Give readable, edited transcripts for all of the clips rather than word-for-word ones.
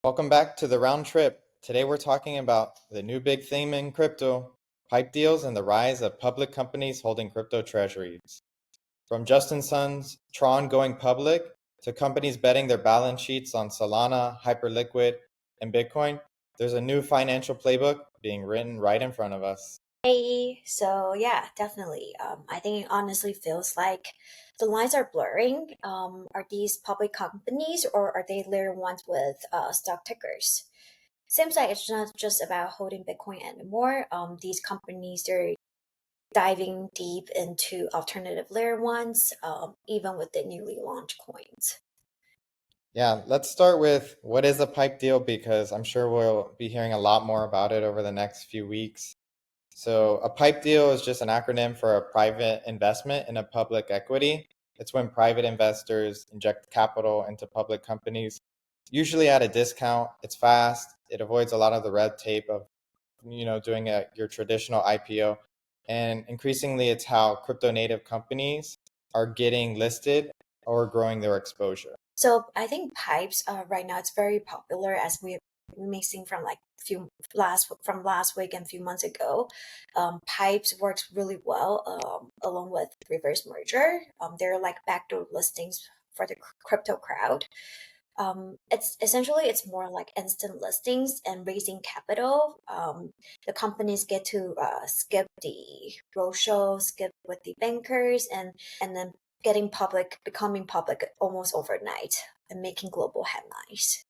Welcome back to the round trip. Today we're talking about the new big theme in crypto, pipe deals and the rise of public companies holding crypto treasuries. From Justin Sun's Tron going public to companies betting their balance sheets on Solana, Hyperliquid, and Bitcoin, there's a new financial playbook being written right in front of us. Hey, so yeah, definitely. I think it honestly feels like the lines are blurring. Are these public companies or are they layer ones with stock tickers? Seems like it's not just about holding Bitcoin anymore. These companies they're diving deep into alternative layer ones, even with the newly launched coins. Yeah, let's start with what is a pipe deal because I'm sure we'll be hearing a lot more about it over the next few weeks. So a PIPE deal is just an acronym for a private investment in a public equity. It's when private investors inject capital into public companies, usually at a discount. It's fast. It avoids a lot of the red tape of, doing your traditional IPO. And increasingly, it's how crypto native companies are getting listed or growing their exposure. So I think pipes right now it's very popular as we may seen from like last week and a few months ago. Pipes works really well along with reverse merger. They're like backdoor listings for the crypto crowd. It's essentially it's more like instant listings and raising capital. The companies get to skip the roadshow, skip with the bankers, and then becoming public almost overnight and making global headlines.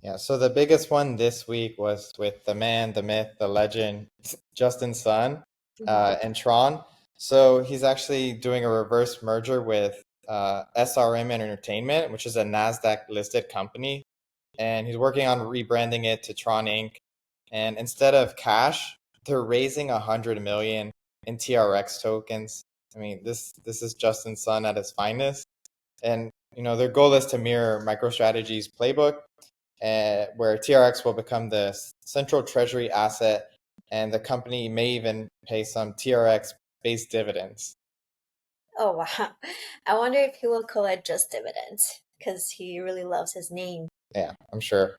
Yeah, so the biggest one this week was with the man, the myth, the legend, Justin Sun, Mhm. and Tron. So he's actually doing a reverse merger with SRM Entertainment, which is a Nasdaq listed company, and he's working on rebranding it to Tron Inc. And instead of cash, they're raising 100 million in TRX tokens. I mean, this is Justin Sun at his finest, and their goal is to mirror MicroStrategy's playbook where TRX will become the central treasury asset, and the company may even pay some TRX based dividends. Oh wow! I wonder if he will collect just dividends because he really loves his name. Yeah, I'm sure.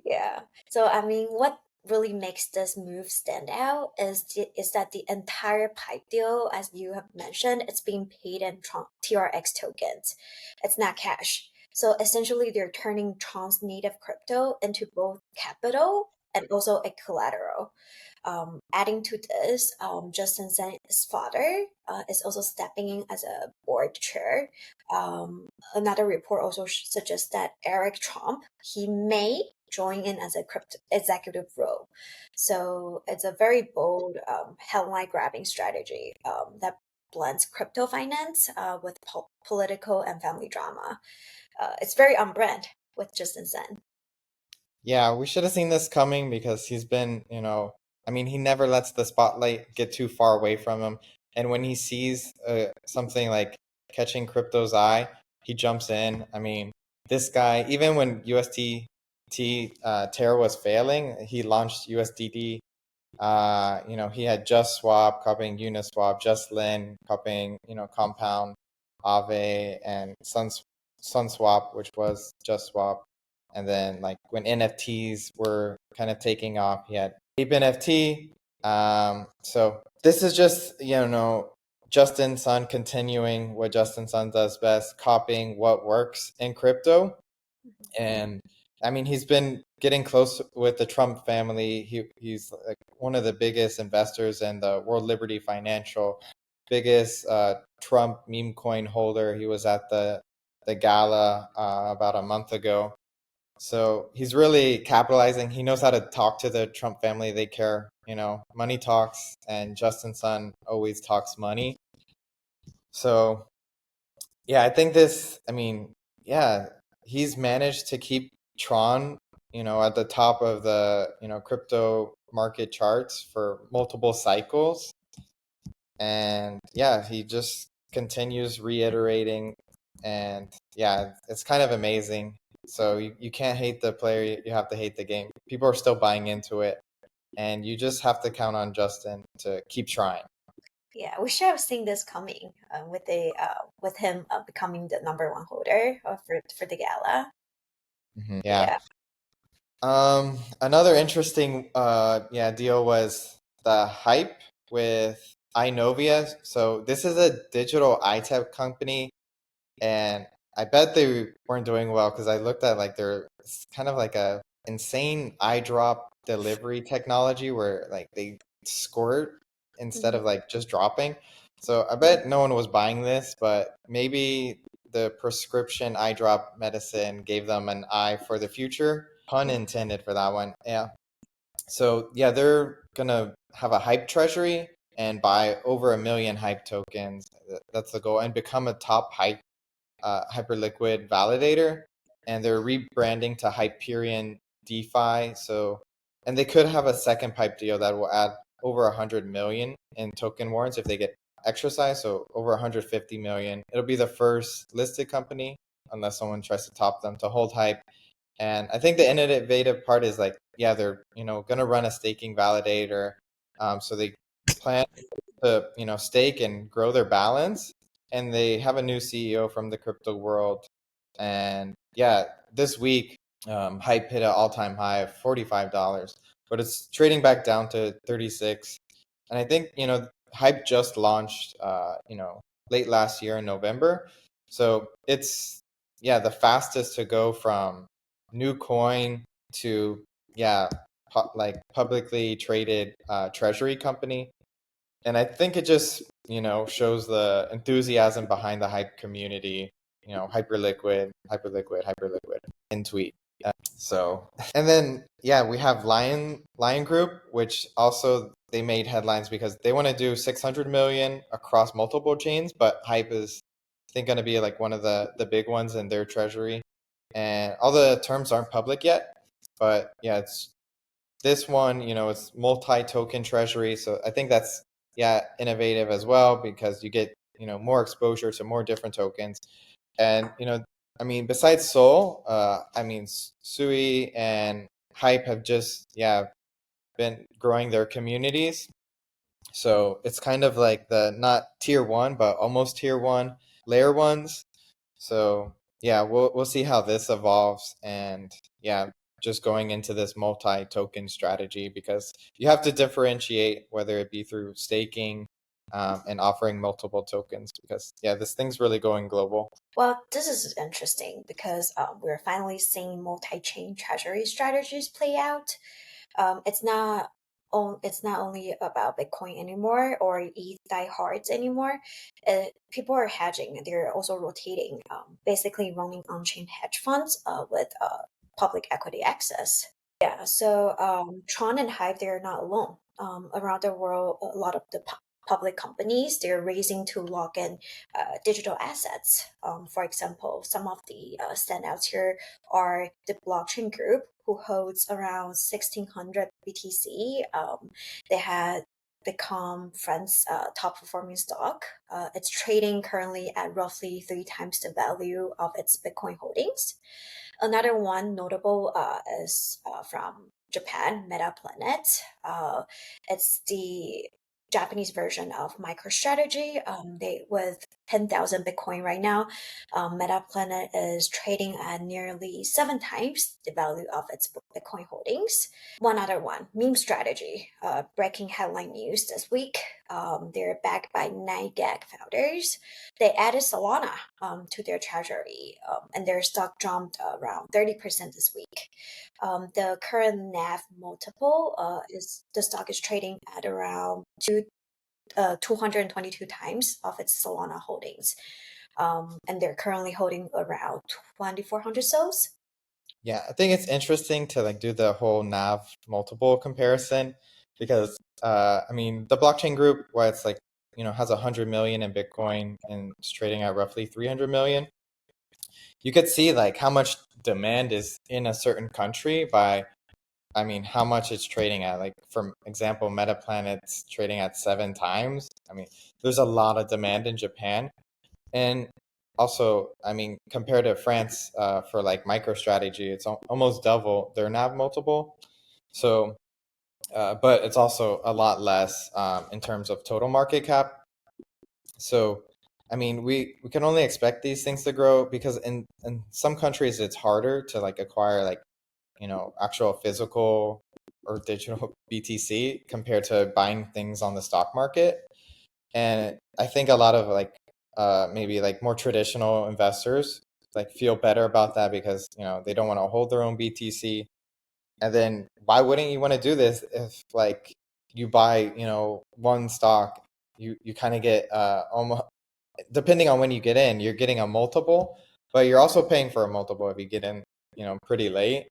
Yeah. So I mean, what really makes this move stand out is that the entire pipe deal, as you have mentioned, it's being paid in TRX tokens. It's not cash. So essentially, they're turning Tron's native crypto into both capital and also a collateral. Adding to this, Justin Sen's father is also stepping in as a board chair. Another report also suggests that Eric Trump he may join in as a crypto executive role. So it's a very bold, headline grabbing strategy that blends crypto finance with political and family drama. It's very on brand with Justin Sen. Yeah, we should have seen this coming because he's been, I mean, he never lets the spotlight get too far away from him. And when he sees something like catching crypto's eye, he jumps in. I mean, this guy, even when USDT Terra was failing, he launched USDD. He had Just Swap copying Uniswap, Just Lend copying, Compound, Aave, and Sunswap, which was Just Swap. And then like when NFTs were kind of taking off, he had Ape NFT. So this is just, Justin Sun continuing what Justin Sun does best, copying what works in crypto. And I mean, he's been getting close with the Trump family. He's like one of the biggest investors in the World Liberty Financial, biggest Trump meme coin holder. He was at the gala about a month ago. So he's really capitalizing. He knows how to talk to the Trump family. They care, money talks, and Justin Sun always talks money. So yeah, I think I mean, yeah, he's managed to keep Tron, at the top of the, crypto market charts for multiple cycles. And yeah, he just continues reiterating. And yeah, it's kind of amazing. So you can't hate the player, you have to hate the game. People are still buying into it. And you just have to count on Justin to keep trying. Yeah, we should have seen this coming with him becoming the number one holder for the gala. Yeah. Yeah. Another interesting deal was the hype with Eyenovia. So this is a digital eye tech company, and I bet they weren't doing well because I looked at like their it's kind of like a insane eye drop delivery technology where like they squirt instead Mhm. of like just dropping. So I bet no one was buying this, but maybe the prescription eye drop medicine gave them an eye for the future. Pun intended for that one. Yeah. So yeah, they're gonna have a hype treasury and buy over 1 million hype tokens. That's the goal, and become a top hyperliquid validator, and they're rebranding to Hyperion DeFi. So, and they could have a second pipe deal that will add over 100 million in token warrants if they get exercised. So over 150 million. It'll be the first listed company, unless someone tries to top them, to hold hype. And I think the innovative part is like, yeah, they're gonna run a staking validator. So they plan to stake and grow their balance, and they have a new CEO from the crypto world. And yeah, this week hype hit an all-time high of $45, but it's trading back down to 36. And I think hype just launched late last year in November, so it's the fastest to go from new coin to like publicly traded treasury company. And I think it just shows the enthusiasm behind the hype community. Hyperliquid, hyperliquid, hyperliquid in tweet. So, and then we have Lion Group, which also they made headlines because they want to do 600 million across multiple chains, but hype is I think going to be like one of the big ones in their treasury. And all the terms aren't public yet, but yeah, it's this one, it's multi-token treasury. So I think that's innovative as well, because you get, more exposure to more different tokens. And, I mean, besides Sol, I mean, Sui and Hype have just, been growing their communities. So it's kind of like the not tier one, but almost tier one layer ones. So yeah, we'll see how this evolves, and just going into this multi-token strategy, because you have to differentiate whether it be through staking and offering multiple tokens, because this thing's really going global. Well, this is interesting because we're finally seeing multi-chain treasury strategies play out. It's not only about Bitcoin anymore or ETH diehards anymore. People are hedging; they're also rotating, basically running on-chain hedge funds with public equity access. Yeah, so Tron and Hive, they're not alone. Around the world, a lot of the public companies, they're raising to lock in digital assets. For example, some of the standouts here are the blockchain group, who holds around 1,600 BTC. They had become Friend's top performing stock. It's trading currently at roughly 3 times the value of its Bitcoin holdings. Another one notable is from Japan, MetaPlanet. It's the Japanese version of MicroStrategy. They with 10,000 Bitcoin right now. MetaPlanet is trading at nearly 7 times the value of its Bitcoin holdings. One other one, Meme Strategy, breaking headline news this week. They're backed by 9gag founders. They added Solana to their treasury, and their stock jumped around 30% this week. The current NAV multiple is the stock is trading at around 222 times of its Solana holdings. And they're currently holding around 2,400 souls. Yeah, I think it's interesting to like do the whole NAV multiple comparison, because I mean, the blockchain group, where it's like has 100 million in Bitcoin and it's trading at roughly 300 million. You could see like how much demand is in a certain country by, I mean, how much it's trading at. Like, for example, MetaPlanet's trading at 7 times. I mean, there's a lot of demand in Japan. And also, I mean, compared to France, for like MicroStrategy, it's almost double their NAV multiple. So, but it's also a lot less in terms of total market cap. So, I mean, we can only expect these things to grow, because in some countries it's harder to like acquire like actual physical or digital BTC compared to buying things on the stock market. And I think a lot of like maybe like more traditional investors like feel better about that because they don't want to hold their own BTC. And then why wouldn't you want to do this if like you buy one stock, you kind of get almost, depending on when you get in, you're getting a multiple, but you're also paying for a multiple if you get in pretty late.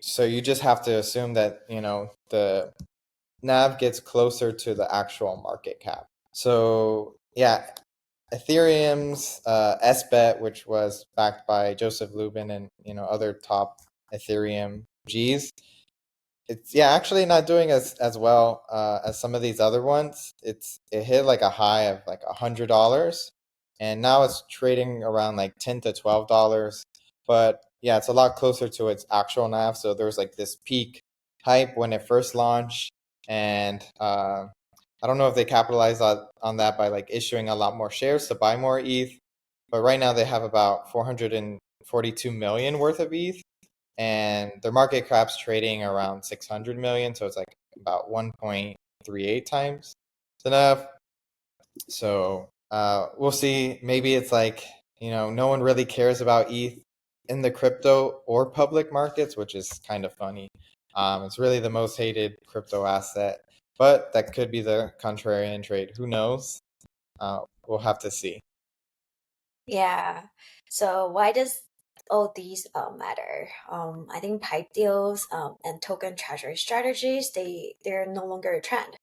So you just have to assume that the NAV gets closer to the actual market cap. So yeah, Ethereum's S-Bet, which was backed by Joseph Lubin and other top Ethereum Gs, it's actually not doing as well as some of these other ones. It hit like a high of like $100, and now it's trading around like $10 to $12. But yeah, it's a lot closer to its actual NAV. So there was like this peak hype when it first launched, and I don't know if they capitalized on that by like issuing a lot more shares to buy more ETH. But right now they have about 442 million worth of ETH, and their market cap's trading around 600 million, so it's like about 1.38 times the NAV. So we'll see. Maybe it's like no one really cares about ETH in the crypto or public markets, which is kind of funny. It's really the most hated crypto asset, but that could be the contrarian trade. Who knows? We'll have to see. Yeah. So why does all these matter? I think pipe deals and token treasury strategies, they're no longer a trend.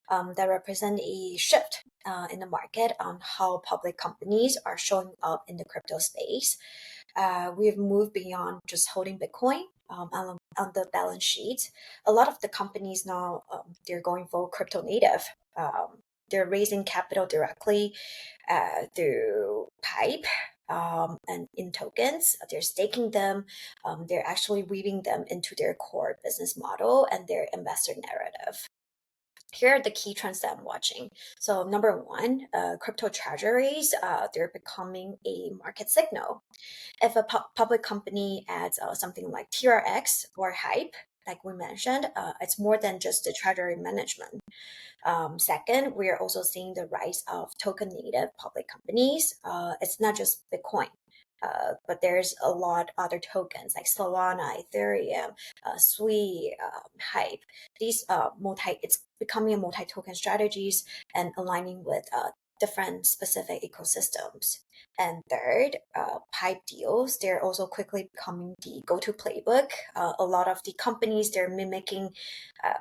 That represent a shift in the market on how public companies are showing up in the crypto space. We've moved beyond just holding Bitcoin on the balance sheet. A lot of the companies now, they're going for crypto native. They're raising capital directly through pipe and in tokens. They're staking them. They're actually weaving them into their core business model and their investor narrative. Here are the key trends that I'm watching. So number one, crypto treasuries, they're becoming a market signal. If a public company adds something like TRX or HYPE, like we mentioned, it's more than just the treasury management. Second, we are also seeing the rise of token native public companies. It's not just Bitcoin. But there's a lot other tokens like Solana, Ethereum, Sui, Hype. These it's becoming a multi-token strategies and aligning with different specific ecosystems. And third, pipe deals, they're also quickly becoming the go-to playbook. A lot of the companies, they're mimicking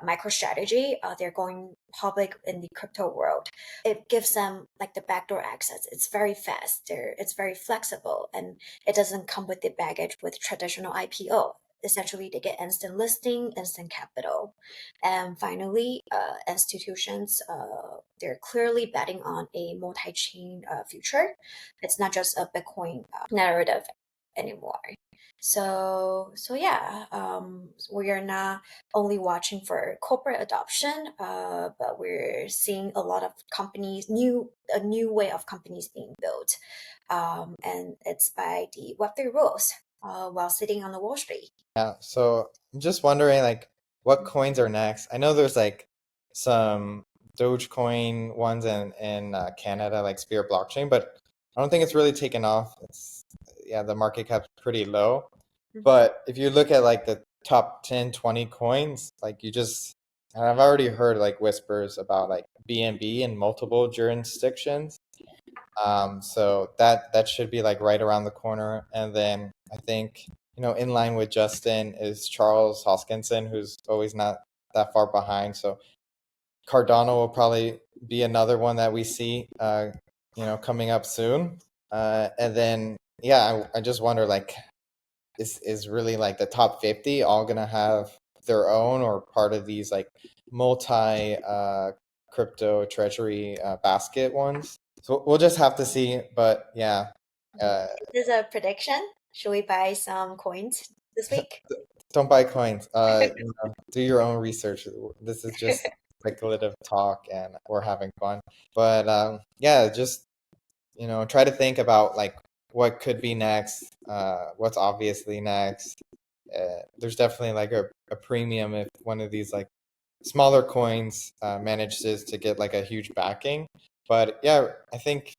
MicroStrategy. They're going public in the crypto world. It gives them like the backdoor access. It's very fast. It's very flexible, and it doesn't come with the baggage with traditional IPO. Essentially, they get instant listing, instant capital. And finally, institutions, they're clearly betting on a multi-chain future. It's not just a Bitcoin narrative anymore. So yeah, we are not only watching for corporate adoption, but we're seeing a lot of companies, a new way of companies being built, and it's by the Web3 rules, while sitting on the Wall Street. Yeah, so I'm just wondering like what coins are next. I know there's like some Dogecoin ones in Canada, like Spear Blockchain, but I don't think it's really taken off. The market cap's pretty low. But if you look at like the top 10, 20 coins, like and I've already heard like whispers about like BNB in multiple jurisdictions. So that should be like right around the corner. And then I think, in line with Justin is Charles Hoskinson, who's always not that far behind. So Cardano will probably be another one that we see, coming up soon. And then, yeah, I just wonder like, is really like the top 50 all gonna have their own or part of these like multi crypto treasury basket ones? So we'll just have to see. But yeah, uh, This is a prediction. Should we buy some coins this week? don't buy coins. Do your own research. This is just speculative talk, and we're having fun. But yeah, just try to think about like what could be next, what's obviously next, there's definitely like a premium if one of these like smaller coins manages to get like a huge backing. But yeah, I think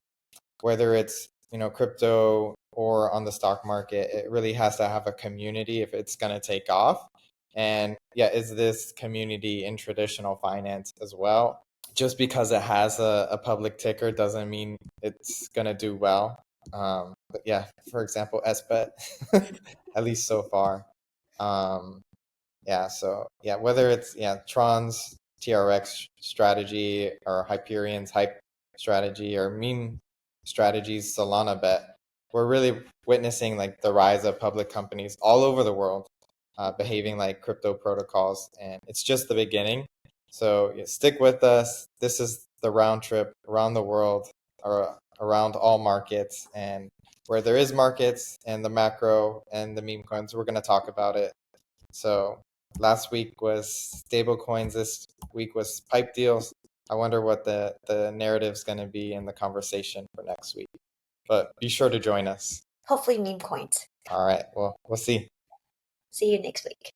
whether it's crypto or on the stock market, it really has to have a community if it's going to take off. And yeah, is this community in traditional finance as well? Just because it has a public ticker doesn't mean it's going to do well. But yeah, for example, SBET, at least so far. Um, yeah, so yeah, whether it's Tron's TRX strategy or Hyperion's hype strategy or meme strategies, Solana bet, we're really witnessing like the rise of public companies all over the world behaving like crypto protocols, and it's just the beginning. So yeah, stick with us. This is the round trip around the world or around all markets, and where there is markets and the macro and the meme coins, we're going to talk about it. So last week was stable coins. This week was pipe deals. I wonder what the narrative's going to be in the conversation for next week. But be sure to join us. Hopefully meme coins. All right. Well, we'll see. See you next week.